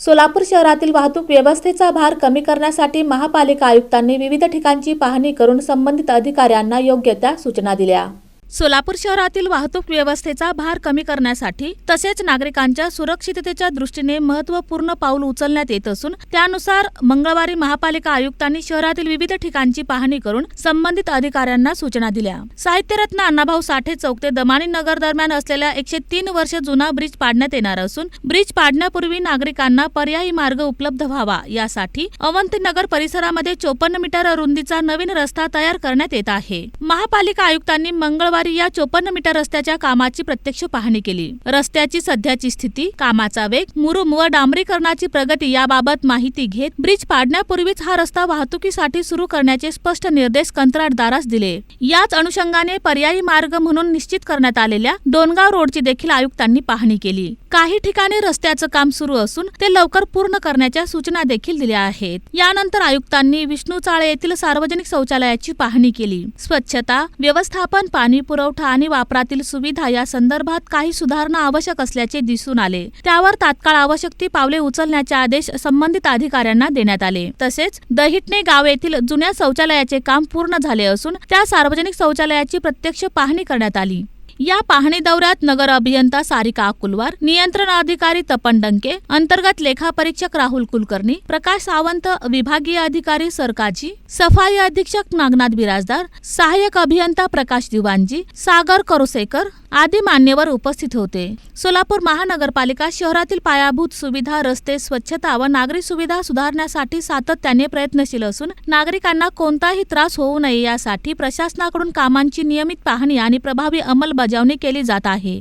सोलापूर शहरातील वाहतूक व्यवस्थेचा भार कमी करण्यासाठी महापालिका आयुक्तांनी विविध ठिकाणची पाहणी करून संबंधित अधिकाऱ्यांना योग्य त्या सूचना दिल्या। सोलापूर शहरातील वाहतूक व्यवस्थेचा भार कमी करण्यासाठी तसेच नागरिकांच्या सुरक्षिततेच्या दृष्टीने महत्त्वपूर्ण पाऊल उचलण्यात येत असून त्यानुसार मंगळवारी महापालिका आयुक्तांनी शहरातील विविध ठिकाणची पाहणी करून संबंधित अधिकाऱ्यांना सूचना दिल्या। साहित्यरत्न अण्णाभाऊ साठे चौक ते दमानी नगर दरम्यान असलेला 103 वर्ष जुना ब्रिज पाडण्यात येणार असून ब्रिज पाडण्यापूर्वी नागरिकांना पर्यायी मार्ग उपलब्ध व्हावा यासाठी अवंतीनगर परिसरामध्ये 54 मीटर रुंदीचा नवीन रस्ता तयार करण्यात येत आहे। महापालिका आयुक्तांनी मंगळवारी या 54 मीटर रस्त्याच्या कामाची प्रत्यक्ष पाहणी केली। रस्त्याची सध्याची स्थिती, कामाचा वेग, मुरुम व डांबरीकरणाची प्रगती याबाबत माहिती घेत ब्रिज पाडण्यापूर्वीच हा रस्ता वाहतुकीसाठी सुरू करण्याचे स्पष्ट निर्देश कंत्राटदारास दिले। याच अनुषंगाने पर्यायी मार्ग म्हणून निश्चित करण्यात आलेल्या डोणगाव रोडची देखील आयुक्तांनी पाहणी केली। काही ठिकाणी रस्त्याचं काम सुरू असून ते लवकर पूर्ण करण्याच्या सूचना देखील दिल्या आहेत। यानंतर आयुक्तांनी विष्णू चाळे येथील सार्वजनिक शौचालयाची पाहणी केली। स्वच्छता, व्यवस्थापन, पाणी पुरवठा आणि वापरातील सुविधा या संदर्भात काही सुधारणा आवश्यक असल्याचे दिसून आले। त्यावर तात्काळ आवश्यक ती पावले उचलण्याचे आदेश संबंधित अधिकाऱ्यांना देण्यात आले। तसेच दहिटणे गाव येथील जुन्या शौचालयाचे काम पूर्ण झाले असून त्या सार्वजनिक शौचालयाची प्रत्यक्ष पाहणी करण्यात आली। या पाहणी दौऱ्यात नगर अभियंता सारिका अकुलवार, नियंत्रण अधिकारी तपन डंके, अंतर्गत लेखा परीक्षक राहुल कुलकर्णी, प्रकाश सावंत, विभागीय अधिकारी सरकाजी, सफाई अधीक्षक नागनाथ बिराजदार, सहाय्यक अभियंता प्रकाश दिवाणजी, सागर करोसेकर आदी मान्यवर उपस्थित होते। सोलापूर महानगरपालिका शहरातील पायाभूत सुविधा, रस्ते, स्वच्छता व नागरी सुविधा सुधारण्यासाठी सातत्याने प्रयत्नशील असून नागरिकांना कोणताही त्रास होऊ नये यासाठी प्रशासनाकडून कामांची नियमित पाहणी आणि प्रभावी अंमलबजावणी केली जात आहे।